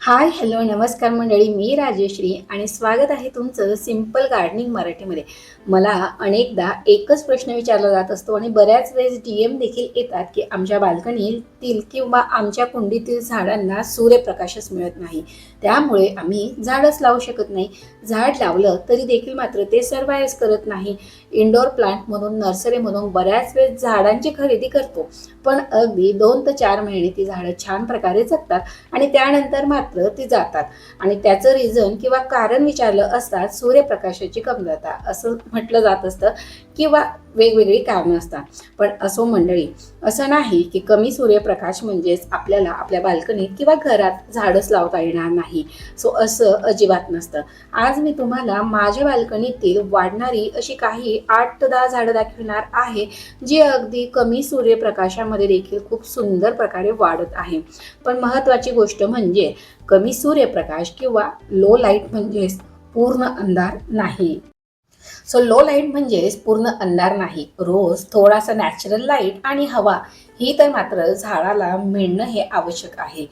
Hi hello नमस्कार मंडळी, मी राजेश्री आणि स्वागत आहे तुमचं सिंपल गार्डनिंग मराठीमध्ये. मला अनेकदा एकच प्रश्न विचारला जात असतो आणि बऱ्याच वेळेस DM देखील येतात की आमच्या बाल्कनीतील किंवा आमच्या कुंडीतील झाडांना सूर्यप्रकाशच मिळत नाही, त्यामुळे आम्ही झाडच लावू शकत नाही. झाड लावलं तरी देखील मात्र ते सर्वाइव्ह करत नाही. इंडोर प्लांट म्हणून नर्सरीमधून बऱ्याच वेळेस झाडांची खरेदी करतो, पण अगदी 2 ते 4 महिने ती झाडं छान प्रकारे जगतात आणि त्यानंतर मात्र ती जातात. आणि त्याचं रिझन किंवा कारण विचारलं असतात सूर्यप्रकाशाची कमतरता असं म्हटलं जात असतं किंवा वेगवेगळी कारणं असतात. पण असो मंडळी, असं नाही की कमी सूर्यप्रकाश म्हणजेच आपल्याला आपल्या बाल्कनीत किंवा घरात झाडच लावता येणार नाही. सो असं अजिबात नसतं. आज मी तुम्हाला माझ्या बाल्कनीतील वाढणारी अशी काही 8 ते 10 झाडं दाखवणार आहे, जी अगदी कमी सूर्यप्रकाशामध्ये देखील खूप सुंदर प्रकारे वाढत आहे. पण महत्त्वाची गोष्ट म्हणजे कमी सूर्यप्रकाश किंवा लो लाईट म्हणजेच पूर्ण अंधार नाही. सो लो लाईट म्हणजेच पूर्ण अंधार नाही. रोज थोडासा नॅचरल लाईट आणि हवा ही तर मात्र झाडाला मिळणं हे आवश्यक आहे.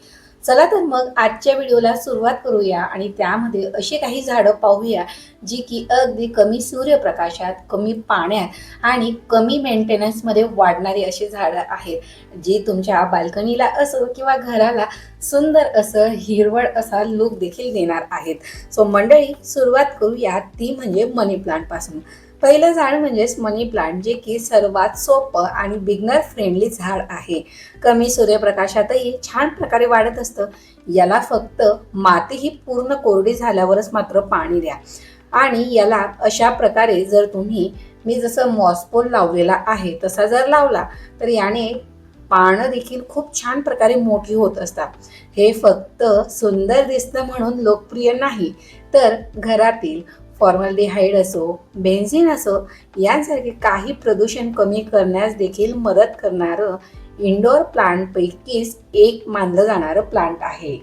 चला तर मग आजच्या व्हिडिओला सुरुवात करूया आणि त्यामध्ये अशी काही झाडं पाहूया जी की अगदी कमी सूर्यप्रकाशात, कमी पाण्यात आणि कमी मेंटेनन्समध्ये वाढणारी अशी झाडं आहेत, जी तुमच्या बाल्कनीला असो किंवा घराला सुंदर असं हिरवळ असा लुक देखील देणार आहेत. सो मंडळी, सुरुवात करूया ती म्हणजे मनी प्लांट पासून. पहिलं झाड म्हणजेच मनी प्लांट, जे की सर्वात सोपं आणि बिगनर फ्रेंडली झाड आहे. कमी सूर्यप्रकाशातही छान प्रकारे वाढत असतं. याला फक्त माती ही पूर्ण कोरडी झाल्यावरच मात्र पाणी द्या आणि याला अशा प्रकारे जर तुम्ही, मी जसं मॉसपोल लावलेला आहे तसा जर लावला तर याने पानं देखील खूप छान प्रकारे मोठी होत असतात. हे फक्त सुंदर दिसतं म्हणून लोकप्रिय नाही, तर घरातील फॉर्मल्डिहाइड असो, बेन्झीन असो यांसारखे काही प्रदूषण कमी करण्यास देखील मदत करणारं इंडोर प्लांटपैकीच एक मानलं जाणारं प्लांट आहे.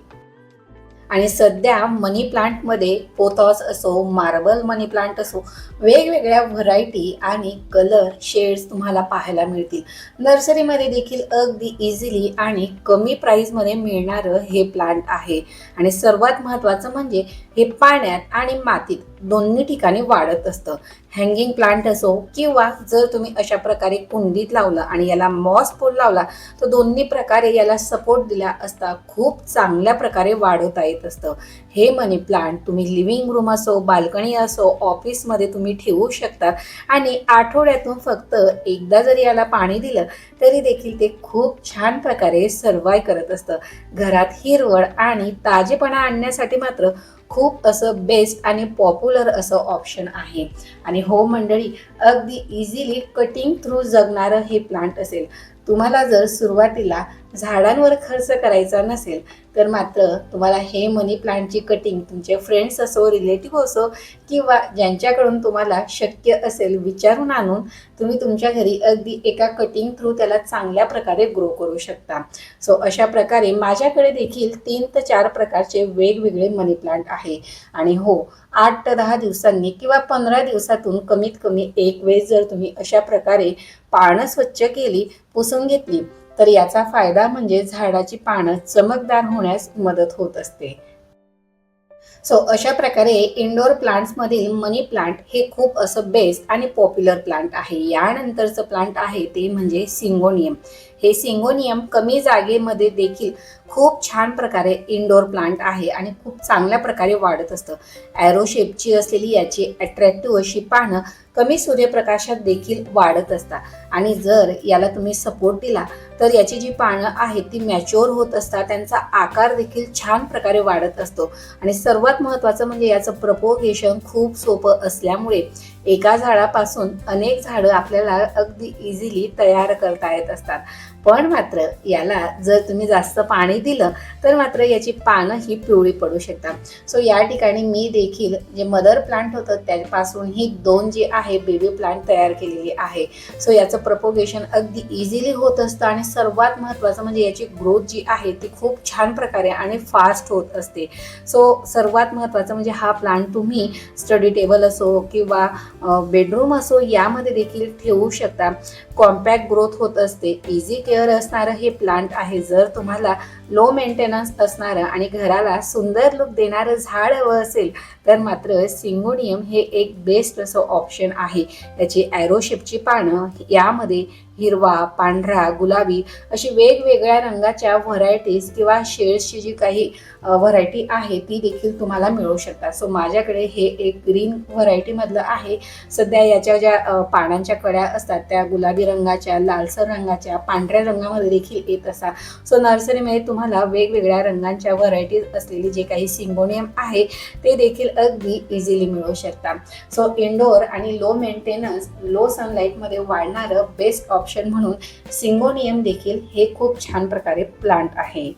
आणि सध्या मनी प्लांटमध्ये पोथॉस असो, मार्बल मनी प्लांट असो, वेगवेगळ्या व्हरायटी आणि कलर शेड्स तुम्हाला पाहायला मिळतील. नर्सरीमध्ये देखील अगदी इझिली आणि कमी प्राईसमध्ये मिळणारं हे प्लांट आहे. आणि सर्वात महत्त्वाचं म्हणजे हे पाण्यात आणि मातीत दोन्ही ठिकाणी वाढत असतं. हँगिंग प्लांट असो किंवा जर तुम्ही अशा प्रकारे कुंडीत लावलं आणि याला मॉस पोल लावला तर दोन्ही प्रकारे याला सपोर्ट दिला असता खूप चांगल्या प्रकारे वाढवता येत असतं. हे मनी प्लांट तुम्ही लिव्हिंग रूम असो, बाल्कनी असो, ऑफिसमध्ये तुम्ही ठेवू शकता आणि आठवड्यातून फक्त एकदा जरी याला पाणी दिलं तरी देखील ते खूप छान प्रकारे सर्वाइव्ह करत असतं. घरात हिरवळ आणि ताजेपणा आणण्यासाठी मात्र खूप असं बेस्ट आणि पॉप्युलर असं ऑप्शन आहे. आणि हो मंडळी, अगदी इझिली कटिंग थ्रू जगणारं हे प्लांट असेल. तुम्हाला जर सुरुवातीला झाडांवर खर्च करायचा नसेल तर मात्र तुम्हाला हे मनी प्लांटची कटिंग तुमचे फ्रेंड्स असो, रिलेटिव्ह असो किंवा ज्यांच्याकडून तुम्हाला शक्य असेल विचारून आणून तुम्ही तुमच्या घरी अगदी एका कटिंग थ्रू त्याला चांगल्या प्रकारे ग्रो करू शकता. सो अशा प्रकारे माझ्याकडे देखील 3 ते 4 प्रकारचे वेगवेगळे मनी प्लांट आहे. आणि हो, 8 ते 10 दिवसांनी किंवा 15 दिवसातून कमीत कमी एक वेळेस जर तुम्ही अशा प्रकारे पानं स्वच्छ केली, पुसून घेतली तर याचा फायदा म्हणजे झाडाची पानं चमकदार होण्यास मदत होत असते. सो अशा प्रकारे इंडोर प्लांट्समधील मनी प्लांट हे खूप असं बेस्ट आणि पॉप्युलर प्लांट आहे. यानंतरचं प्लांट आहे ते म्हणजे सिंगोनियम. हे सिंगोनियम कमी जागेमध्ये देखील खूप छान प्रकारे इंडोर प्लांट आहे आणि खूप चांगल्या प्रकारे वाढत असतं. ॲरो शेपची असलेली याची अट्रॅक्टिव्ह अशी पानं कमी सूर्यप्रकाशात देखील वाढत असतात. आणि जर याला तुम्ही सपोर्ट दिला तर याची जी पानं आहेत ती मॅच्युअर होत असतात, त्यांचा आकार देखील छान प्रकारे वाढत असतो. आणि सर्वात महत्त्वाचं म्हणजे याचं प्रपोगेशन खूप सोपं असल्यामुळे एका झाडापासून अनेक झाडं आपल्याला अगदी इझिली तयार करता येत असतात. पण मात्र याला जर तुम्ही जास्त पाणी दिलं तर मात्र याची पानं ही पिवळी पडू शकतात. सो या ठिकाणी मी देखील जे मदर प्लांट होतं त्यापासून ही 2 जी आहे बेबी प्लांट तयार केलेली आहे. सो याचं प्रपोगेशन अगदी इझिली होत असतं आणि सर्वात महत्त्वाचं म्हणजे याची ग्रोथ जी आहे ती खूप छान प्रकारे आणि फास्ट होत असते. सो सर्वात महत्त्वाचं म्हणजे हा प्लांट तुम्ही स्टडी टेबल असो किंवा बेडरूम असो यामध्ये देखील ठेवू शकता. कॉम्पॅक्ट ग्रोथ होत असते. इझी केअर असणारं हे प्लांट आहे. जर तुम्हाला लो मेंटेनन्स असणारं आणि घराला सुंदर लुक देणारं झाड हवं असेल तर मात्र सिंगोनियम हे एक बेस्ट असं ऑप्शन आहे. त्याची ॲरो शेपची पानं यामध्ये हिरवा, पांढरा, गुलाबी अशी वेगवेगळ्या रंगाच्या व्हरायटीज किंवा शेड्सची जी काही व्हरायटी आहे ती देखील तुम्हाला मिळू शकतात. सो माझ्याकडे हे एक ग्रीन व्हरायटीमधलं आहे. सध्या याच्या ज्या पानांच्या कड्या असतात त्या गुलाबी रंगाच्या, लालसर रंगाच्या, पांढऱ्या रंगामध्ये देखील येत असतात. सो नर्सरीमध्ये तुम्हाला वेगवेगळ्या रंगांच्या व्हरायटीज असलेली जे काही सिंगोनियम आहे ते देखील अगदी इझिली मिळू शकतात. सो इनडोअर आणि लो मेंटेनन्स, लो सनलाईटमध्ये वाढणारं बेस्ट ऑप्शन म्हणून सिंगोनियम देखील हे खूप छान प्रकारे प्लांट आहे.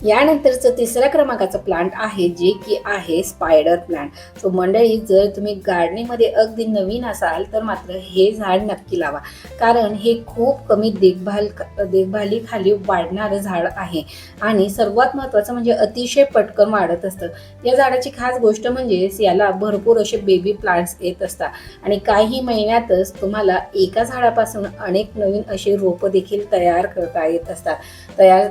यानंतरचं तिसऱ्या क्रमांकाचं प्लांट आहे जे की आहे स्पायडर प्लांट. सो मंडळी, जर तुम्ही गार्डनिंगमध्ये अगदी नवीन असाल तर मात्र हे झाड नक्की लावा, कारण हे खूप कमी देखभालीखाली वाढणारं झाड आहे आणि सर्वात महत्त्वाचं म्हणजे अतिशय पटकन वाढत असतं. या झाडाची खास गोष्ट म्हणजे याला भरपूर असे बेबी प्लांट्स येत असतात आणि काही महिन्यातच तुम्हाला एका झाडापासून अनेक नवीन अशी रोपं देखील तयार करता येत असतात.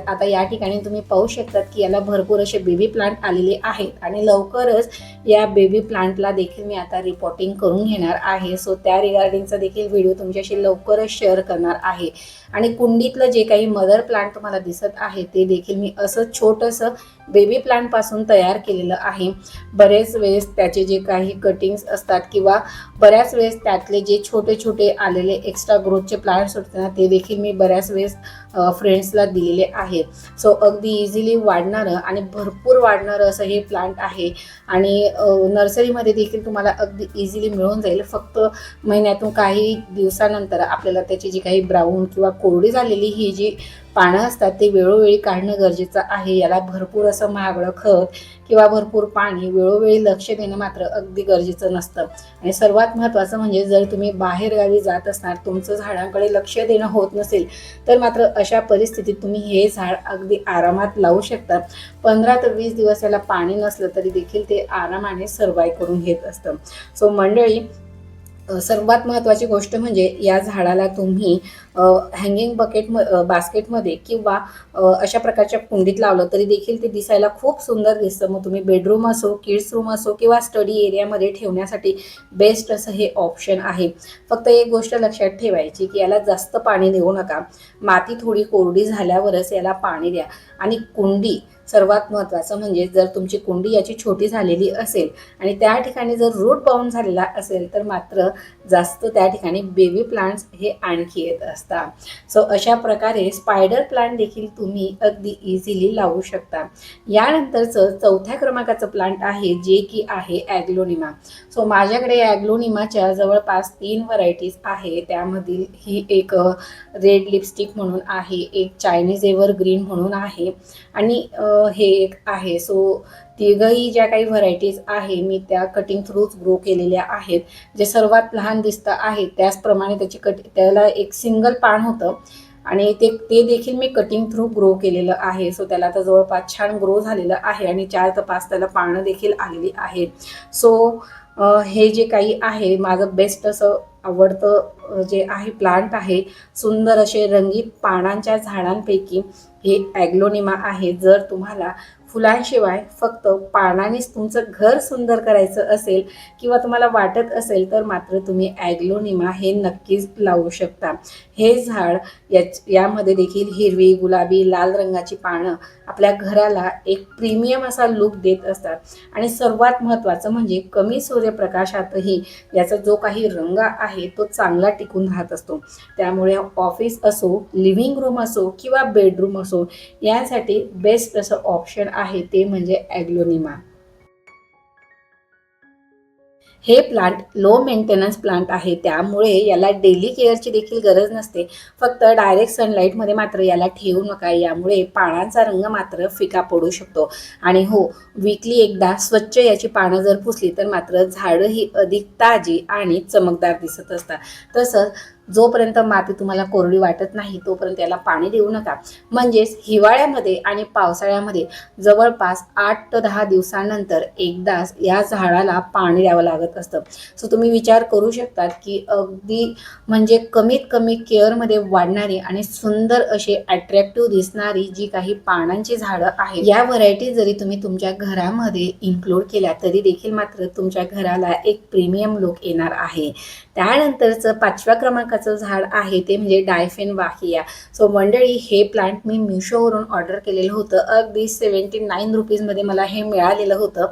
आता या ठिकाणी तुम्ही पाहू शकतात की याला भरपूर असे बेबी प्लांट आलेले आहेत आणि लवकरच या बेबी प्लांटला देखील मी आता रिपोर्टिंग करून घेणार आहे. सो त्या रिगार्डिंगचा देखील व्हिडिओ तुमच्याशी लवकरच शेअर करणार आहे. आणि कुंडीतलं जे काही मदर प्लांट तुम्हाला दिसत आहे ते देखील मी असं छोटंसं बेबी प्लांट पासून तयार केलेलं आहे. बरेच वेळेस त्याचे जे काही कटिंग्स असतात किंवा बऱ्याच वेळेस त्यातले जे छोटे छोटे आलेले एक्स्ट्रा ग्रोथचे प्लांट्स होते ना ते देखील मी बऱ्याच वेळेस फ्रेंड्सला दिलेले आहेत. सो अगदी इझिली वाढणारं आणि भरपूर वाढणारं असं हे प्लांट आहे आणि नर्सरीमध्ये देखील तुम्हाला अगदी इझिली मिळून जाईल. फक्त महिन्यातून काही दिवसानंतर आपल्याला त्याची जी काही ब्राऊन किंवा कोरडी झालेली ही जी पानं असतात ते वेळोवेळी काढणं गरजेचं आहे. याला भरपूर असं महागडं खत किंवा भरपूर पाणी वेळोवेळी लक्ष देणं मात्र अगदी गरजेचं नसतं. आणि सर्वात महत्त्वाचं म्हणजे जर तुम्ही बाहेरगावी जात असणार, तुमचं झाडांकडे लक्ष देणं होत नसेल तर मात्र अशा परिस्थितीत तुम्ही हे झाड अगदी आरामात लावू शकता. 15 ते 20 दिवस याला पाणी नसलं तरी देखील ते आरामाने सर्वाईव्ह करून घेत असतं. सो मंडळी, सर्वात महत्त्वाची गोष्ट म्हणजे या झाडाला तुम्ही हँगिंग बास्केटमध्ये किंवा अशा प्रकारच्या कुंडीत लावलं तरी देखील ते दिसायला खूप सुंदर दिसतं. मग तुम्ही बेडरूम असो, किड्स रूम असो किंवा स्टडी एरियामध्ये ठेवण्यासाठी बेस्ट असं हे ऑप्शन आहे. फक्त एक गोष्ट लक्षात ठेवायची की याला जास्त पाणी देऊ नका. माती थोडी कोरडी झाल्यावरच याला पाणी द्या. आणि कुंडी सर्वात महत्त्वाचं म्हणजे जर तुमची कुंडी याची छोटी झालेली असेल आणि त्या ठिकाणी जर रूट बाउंड झालेला असेल तर मात्र जास्त त्या ठिकाणी बेबी प्लांट्स हे आणखी येत असतात. सो अशा प्रकारे स्पायडर प्लांट देखील तुम्ही अगदी इझिली लावू शकता. यानंतरचं चौथ्या क्रमांकाचं प्लांट आहे जे की आहे ॲग्लोनिमा. सो माझ्याकडे ॲग्लोनिमाच्या जवळपास 3 व्हरायटीज आहे. त्यामधील ही एक रेड लिपस्टिक म्हणून आहे, एक चायनीज एव्हरग्रीन म्हणून आहे आणि हे एक आहे. सो तिघही ज्या काही व्हरायटीज आहे मी त्या कटिंग थ्रूच ग्रो केलेल्या आहेत. जे सर्वात लहान दिसतं आहे त्याचप्रमाणे त्याला एक सिंगल पान होतं आणि ते देखील मी कटिंग थ्रू ग्रो केलेलं आहे. सो त्याला आता जवळपास छान ग्रो झालेलं आहे आणि 4 ते 5 त्याला पानं देखील आलेली आहेत. सो हे जे काही आहे माझं बेस्ट असं आवडतं जे आहे प्लांट आहे. सुंदर असे रंगीत पानांच्या झाडांपैकी हे ॲग्लोनिमा आहे. जर तुम्हाला फुलांशिवाय फक्त पानानेच तुमचं घर सुंदर करायचं असेल किंवा तुम्हाला वाटत असेल तर मात्र तुम्ही ॲग्लोनिमा हे नक्कीच लावू शकता. हे झाड यामध्ये देखील हिरवी, गुलाबी, लाल रंगाची पानं आपल्या घराला एक प्रीमियम असा लुक देत असतात आणि सर्वात महत्त्वाचं म्हणजे कमी सूर्यप्रकाशातही याचा जो काही रंग आहे तो चांगला टिकून राहत असतो. त्यामुळे ऑफिस असो, लिव्हिंग रूम असो किंवा बेडरूम असो यासाठी बेस्ट असं ऑप्शन आहे ते म्हणजे ॲग्लोनिमा. हे प्लांट लो मेंटेनन्स प्लांट आहे, त्यामुळे याला डेली केअरची देखील गरज नसते. फक्त डायरेक्ट सनलाईटमध्ये मात्र याला ठेवू नका. यामुळे पानांचा रंग मात्र फिका पडू शकतो आणि हो, वीकली एकदा स्वच्छ याची पानं जर पुसली तर मात्र झाडं ही अधिक ताजी आणि चमकदार दिसत असतात. तसंच जोपर्यंत माती तुम्हाला कोरडी वाटत नाही तोपर्यंत याला पाणी देऊ नका. म्हणजेच हिवाळ्यामध्ये आणि पावसाळ्यामध्ये जवळपास 8 ते 10 दिवसानंतर एकदाच या झाडाला पाणी द्यावं लागत असतं. सो तुम्ही विचार करू शकतात की अगदी म्हणजे कमीत कमी केअरमध्ये वाढणारी आणि सुंदर अशी अट्रॅक्टिव्ह दिसणारी जी काही पानांची झाडं आहेत, या व्हरायटी जरी तुम्ही तुमच्या घरामध्ये इन्क्लूड केल्या तरी देखील मात्र तुमच्या घराला एक प्रीमियम लुक येणार आहे. त्यानंतरचं 5व्या क्रमांकाचं झाड आहे ते म्हणजे डायफेन वाहिया. सो मंडळी, हे प्लांट मी मिशोवरून ऑर्डर केलेलं होतं. अगदी 79 रुपीजमध्ये मला हे मिळालेलं होतं.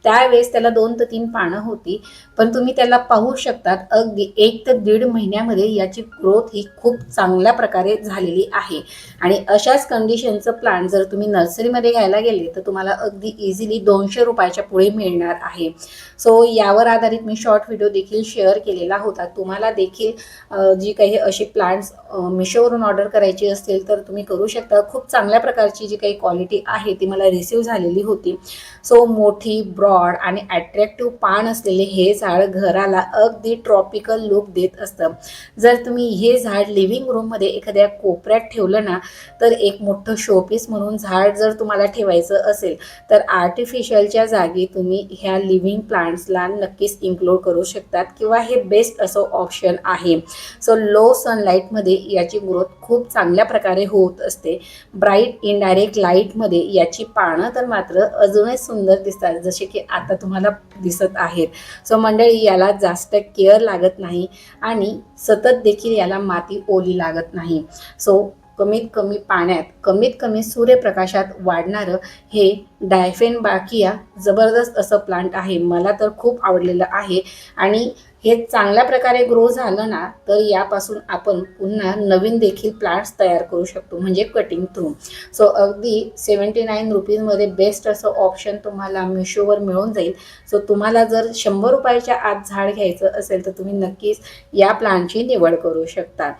त्यावेळेस त्याला 2 ते 3 पानं होती, पण तुम्ही त्याला पाहू शकतात अगदी 1 ते 1.5 महिन्यामध्ये याची ग्रोथ ही खूप चांगल्या प्रकारे झालेली आहे. आणि अशाच कंडिशनचं प्लांट जर तुम्ही नर्सरीमध्ये घ्यायला गेले तर तुम्हाला अगदी इझिली 200 रुपयाच्या पुढे मिळणार आहे. सो यावर आधारित मी शॉर्ट व्हिडिओ देखील शेअर केलेला होता. तुम्हाला देखील जी काही अशी प्लांट्स मिशोवरून ऑर्डर करायची असतील तर तुम्ही करू शकता. खूप चांगल्या प्रकारची जी काही क्वालिटी आहे ती मला रिसीव झालेली होती. सो मोठी, ब्रॉड आणि अट्रॅक्टिव्ह पान असलेले हे झाड घराला अगदी ट्रॉपिकल लुक देत असतं. जर तुम्ही हे झाड लिव्हिंग रूममध्ये एखाद्या कोपऱ्यात ठेवलं ना तर एक मोठं शोपीस म्हणून झाड जर तुम्हाला ठेवायचं असेल तर आर्टिफिशियलच्या जागी तुम्ही ह्या लिव्हिंग प्लांट्सला नक्कीच इन्क्लूड करू शकतात किंवा हे बेस्ट असं ऑप्शन आहे. सो लो सनलाईटमध्ये याची ग्रोथ खूप चांगल्या प्रकारे होत असते. ब्राईट इनडायरेक्ट लाईटमध्ये याची पानं तर मात्र अजूनच सुंदर दिसतात, जसे की आता तुम्हाला दिसत आहेत. सो मंडळी, याला जास्त केअर लागत नाही आणि सतत देखील याला माती ओली लागत नाही. सो कमीत कमी पाण्यात, कमीत कमी सूर्यप्रकाशात वाढणारं हे डायफेन वाहिया जबरदस्त असं प्लांट आहे. मला तर खूप आवडलेलं आहे आणि हे चांगल्या प्रकारे ग्रो झालं ना तर यापासून आपण पुन्हा नवीन देखील प्लांट्स तयार करू शकतो, म्हणजे कटिंग थ्रू. सो अगदी 79 रुपीजमध्ये बेस्ट असं ऑप्शन तुम्हाला मिशोवर मिळून जाईल. सो तुम्हाला जर 100 रुपयाच्या आत झाड घ्यायचं असेल तर तुम्ही नक्कीच या प्लांटची निवड करू शकता.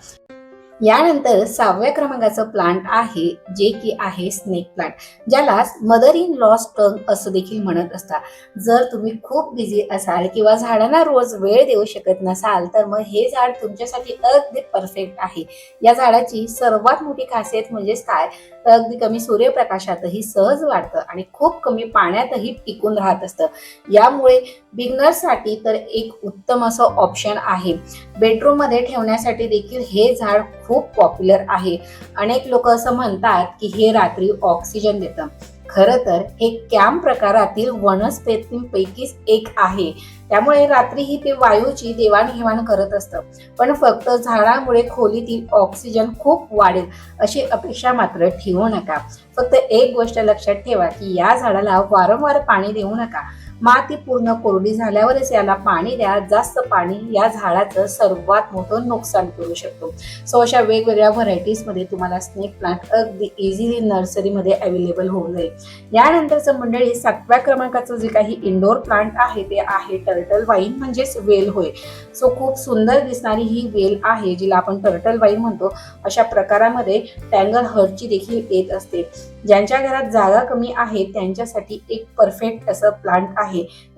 यानंतर 6व्या क्रमांकाचं प्लांट आहे जे की आहे स्नेक प्लांट, ज्याला मदर इन लॉस टंग असं देखील म्हणत असतात. जर तुम्ही खूप बिझी असाल किंवा झाडांना रोज वेळ देऊ शकत नसाल तर मग हे झाड तुमच्यासाठी अगदी परफेक्ट आहे. या झाडाची सर्वात मोठी खासियत म्हणजेच काय, तर अगदी कमी सूर्यप्रकाशातही सहज वाढतं आणि खूप कमी पाण्यातही टिकून राहत असतं. यामुळे बिगनर्ससाठी तर एक उत्तम असं ऑप्शन आहे. बेडरूममध्ये ठेवण्यासाठी देखील हे झाड खूप पॉप्युलर आहे. अनेक लोक असं म्हणतात की हे रात्री ऑक्सिजन देतं. खरं तर हे कॅम्प प्रकारातील वनस्पतींपैकीच एक आहे. त्यामुळे रात्रीही ते वायूची देवाणघेवाण करत असतं. पण फक्त झाडामुळे खोलीतील ऑक्सिजन खूप वाढेल अशी अपेक्षा मात्र ठेवू नका. फक्त एक गोष्ट लक्षात ठेवा की या झाडाला वारंवार पाणी देऊ नका. माती पूर्ण कोरडी झाल्यावरच याला पाणी द्या. जास्त पाणी या झाडाचं सर्वात मोठं नुकसान करू शकतो. सो अशा वेगवेगळ्या व्हरायटीजमध्ये तुम्हाला स्नेक प्लांट अगदी इझिली नर्सरीमध्ये अवेलेबल होऊन जाईल. यानंतरचं मंडळी 7व्या क्रमांकाचं जे काही इंडोर प्लांट आहे ते आहे टर्टल वाईन, म्हणजेच वेल होय. सो खूप सुंदर दिसणारी ही वेल आहे जिला आपण टर्टल वाईन म्हणतो. अशा प्रकारामध्ये टँगल हर्टची देखील येत असते. ज्यांच्या घरात जागा कमी आहे त्यांच्यासाठी एक परफेक्ट असं प्लांट आहे.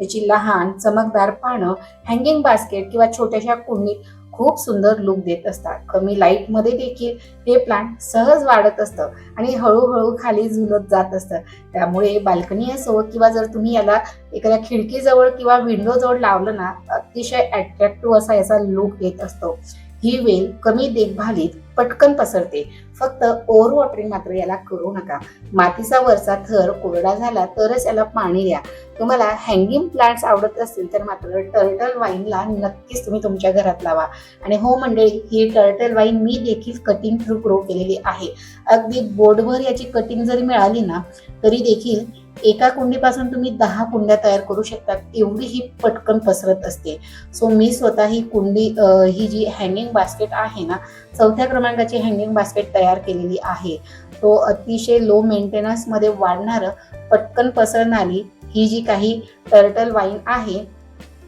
याची लहान चमकदार पानं हँगिंग बास्केट किंवा छोट्याशा कुंडीत खूप सुंदर लुक देत असतात. कमी लाईटमध्ये देखील हे प्लांट सहज वाढत असतं आणि हळूहळू खाली झुलत जात असतं. त्यामुळे बाल्कनी असो किंवा जर तुम्ही याला एखाद्या खिडकीजवळ किंवा विंडोजवळ लावलं ना, अतिशय अट्रॅक्टिव्ह असा याचा लुक येत असतो. ही वेल कमी देखभालीत पटकन पसरते. फक्त ओव्हर वॉटरिंग मात्र याला करू नका. मातीचा वरचा थर कोरडा झाला तरच याला पाणी द्या. तुम्हाला हँगिंग प्लांट्स आवडत असतील तर मात्र टर्टल वाईनला नक्कीच तुम्ही तुमच्या घरात लावा. आणि हो मंडळी, ही टर्टल वाईन मी देखील कटिंग थ्रू ग्रो केलेली आहे. अगदी बोर्डवर याची कटिंग जरी मिळाली ना तरी देखील एका कुंडीपासून तुम्ही 10 कुंड्या तयार करू शकता, एवढी ही पटकन पसरत असते. सो मी स्वतः ही कुंडी, ही जी हँगिंग बास्केट आहे ना, 4थ्या क्रमांकाची हँगिंग बास्केट तयार केलेली आहे. तो अतिशय लो मेंटेनन्समध्ये वाढणारं, पटकन पसरणारी ही जी काही टर्टल वाईन आहे.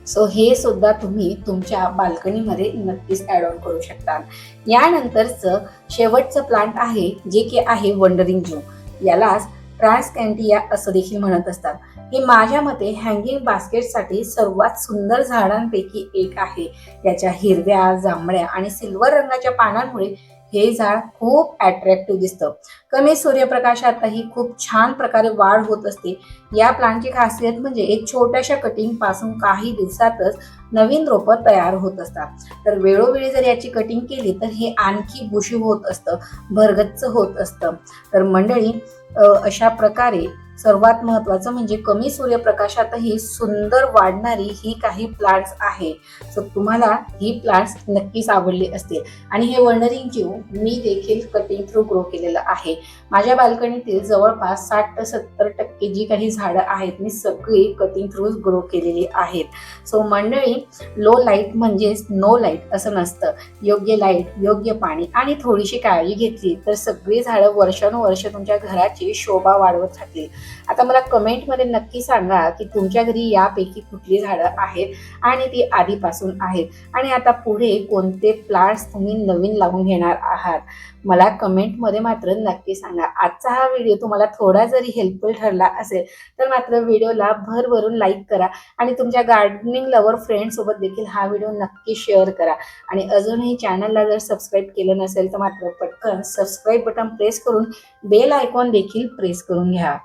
सो हे सुद्धा तुम्ही तुमच्या बाल्कनीमध्ये नक्कीच ॲड ऑन करू शकता. यानंतरचं शेवटचं प्लांट आहे जे की आहे वंडरिंग जू. यालाच ट्रान्सकॅन्टिया असं देखील म्हणत असतात. ही माझ्या मते हँगिंग बास्केटसाठी सर्वात सुंदर झाडांपैकी एक आहे. याच्या हिरव्या, जांभळ्या आणि सिल्वर रंगाच्या पानांमुळे हे झाड खूप अट्रॅक्टिव्ह दिसतं. कमी सूर्यप्रकाशातही खूप छान प्रकारे वाढ होत असते. या प्लांटची खासियत म्हणजे एक छोट्याशा कटिंग पासून काही दिवसातच नवीन रोपं तयार होत असतात. तर वेळोवेळी जर याची कटिंग केली तर हे आणखी बुशी होत असतं, भरगच्च होत असतं. तर मंडळी, अशा प्रकारे सर्वात महत्त्वाचं म्हणजे कमी सूर्यप्रकाशातही सुंदर वाढणारी ही काही प्लांट्स आहे. सो तुम्हाला ही प्लांट्स नक्कीच आवडली असतील. आणि हे वनरिंग जीव मी देखील कटिंग थ्रू ग्रो केलेलं आहे. माझ्या बाल्कनीतील जवळपास 60 ते 70% जी काही झाडं आहेत मी सगळी कटिंग थ्रू ग्रो केलेली आहेत. सो मंडळी, लो लाईट म्हणजेच नो लाईट असं नसतं. योग्य लाईट, योग्य पाणी आणि थोडीशी काळजी घेतली तर सगळी झाडं वर्षानुवर्ष तुमच्या घराची शोभा वाढवत राहतील. आता मला कमेंटमध्ये नक्की सांगा की तुमच्या घरी यापैकी कुठली झाडं आहेत आणि ती आधीपासून आहेत आणि आता पुढे कोणते प्लांट्स तुम्ही नवीन लावून घेणार आहात. मला कमेंटमध्ये मात्र नक्की सांगा. आजचा हा व्हिडिओ तुम्हाला थोडा जरी हेल्पफुल ठरला असेल तर मात्र व्हिडिओला भरभरून लाईक करा आणि तुमच्या गार्डनिंग लवर फ्रेंडसोबत देखील हा व्हिडिओ नक्की शेअर करा. आणि अजूनही चॅनलला जर सबस्क्राईब केलं नसेल तर मात्र पटकन सबस्क्राईब बटन प्रेस करून बेल आयकॉन देखील प्रेस करून घ्या.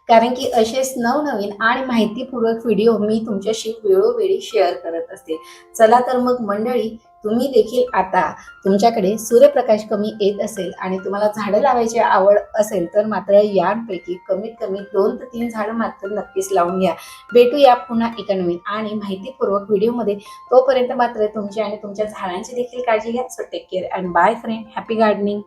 कारण की असेच नवनवीन आणि माहितीपूर्वक व्हिडिओ मी तुमच्याशी वेळोवेळी शेअर करत असते. चला तर मग मंडळी, तुम्ही देखील आता तुमच्याकडे सूर्यप्रकाश कमी येत असेल आणि तुम्हाला झाडं लावायची आवड असेल तर मात्र यांपैकी कमीत कमी 2 ते 3 झाडं मात्र नक्कीच लावून घ्या. भेटूया पुन्हा एका नवीन आणि माहितीपूर्वक व्हिडिओमध्ये. तोपर्यंत मात्र तुमची आणि तुमच्या झाडांची देखील काळजी घ्या. So take care and bye friend. Happy gardening.